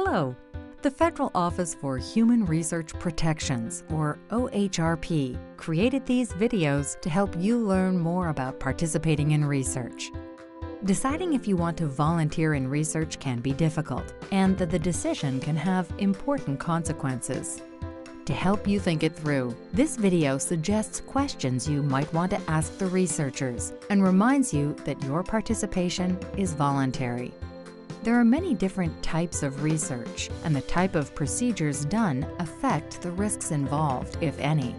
Hello. The Federal Office for Human Research Protections, or OHRP, created these videos to help you learn more about participating in research. Deciding if you want to volunteer in research can be difficult, and that the decision can have important consequences. To help you think it through, this video suggests questions you might want to ask the researchers and reminds you that your participation is voluntary. There are many different types of research, and the type of procedures done affect the risks involved, if any.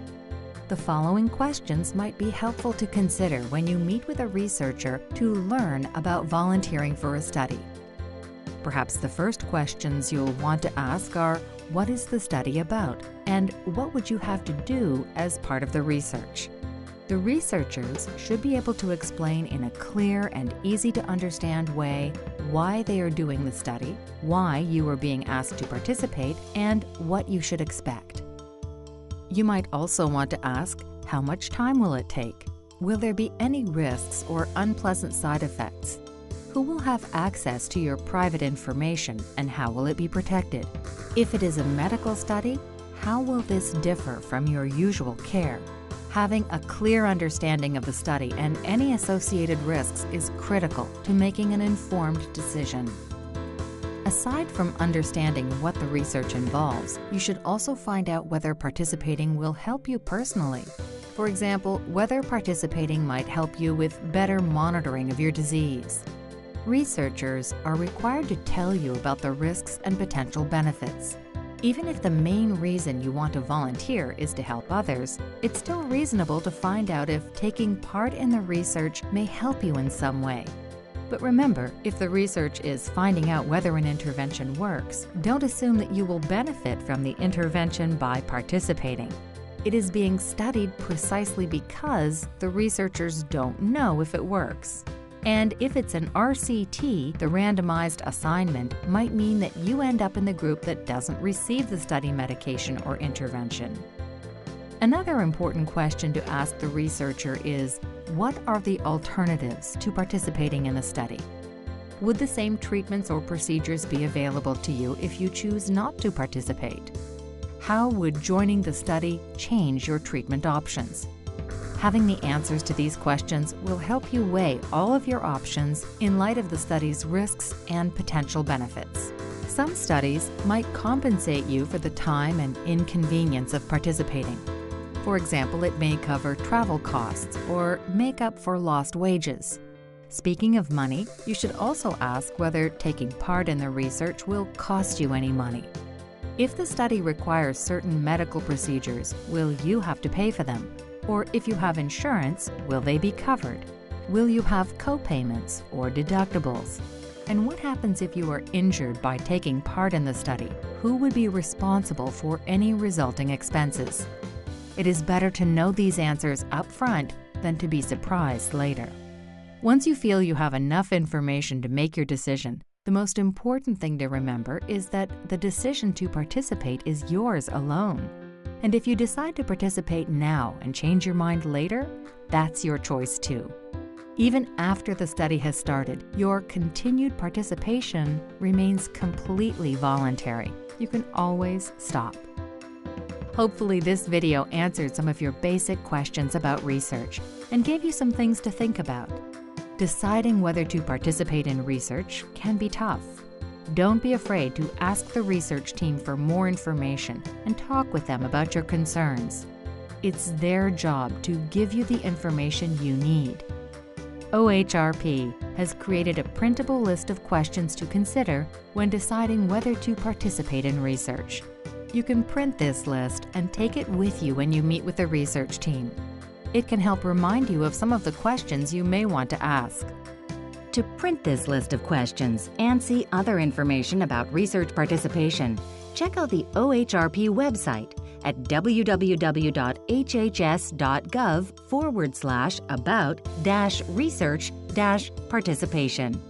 The following questions might be helpful to consider when you meet with a researcher to learn about volunteering for a study. Perhaps the first questions you'll want to ask are, what is the study about, and what would you have to do as part of the research? The researchers should be able to explain in a clear and easy-to-understand way why they are doing the study, why you are being asked to participate, and what you should expect. You might also want to ask, how much time will it take? Will there be any risks or unpleasant side effects? Who will have access to your private information, and how will it be protected? If it is a medical study, how will this differ from your usual care? Having a clear understanding of the study and any associated risks is critical to making an informed decision. Aside from understanding what the research involves, you should also find out whether participating will help you personally. For example, whether participating might help you with better monitoring of your disease. Researchers are required to tell you about the risks and potential benefits. Even if the main reason you want to volunteer is to help others, it's still reasonable to find out if taking part in the research may help you in some way. But remember, if the research is finding out whether an intervention works, don't assume that you will benefit from the intervention by participating. It is being studied precisely because the researchers don't know if it works. And if it's an RCT, the randomized assignment might mean that you end up in the group that doesn't receive the study medication or intervention. Another important question to ask the researcher is, what are the alternatives to participating in the study? Would the same treatments or procedures be available to you if you choose not to participate? How would joining the study change your treatment options? Having the answers to these questions will help you weigh all of your options in light of the study's risks and potential benefits. Some studies might compensate you for the time and inconvenience of participating. For example, it may cover travel costs or make up for lost wages. Speaking of money, you should also ask whether taking part in the research will cost you any money. If the study requires certain medical procedures, will you have to pay for them? Or if you have insurance, will they be covered? Will you have co-payments or deductibles? And what happens if you are injured by taking part in the study? Who would be responsible for any resulting expenses? It is better to know these answers up front than to be surprised later. Once you feel you have enough information to make your decision, the most important thing to remember is that the decision to participate is yours alone. And if you decide to participate now and change your mind later, that's your choice too. Even after the study has started, your continued participation remains completely voluntary. You can always stop. Hopefully this video answered some of your basic questions about research and gave you some things to think about. Deciding whether to participate in research can be tough. Don't be afraid to ask the research team for more information and talk with them about your concerns. It's their job to give you the information you need. OHRP has created a printable list of questions to consider when deciding whether to participate in research. You can print this list and take it with you when you meet with the research team. It can help remind you of some of the questions you may want to ask. To print this list of questions and see other information about research participation, check out the OHRP website at www.hhs.gov/about-research-participation.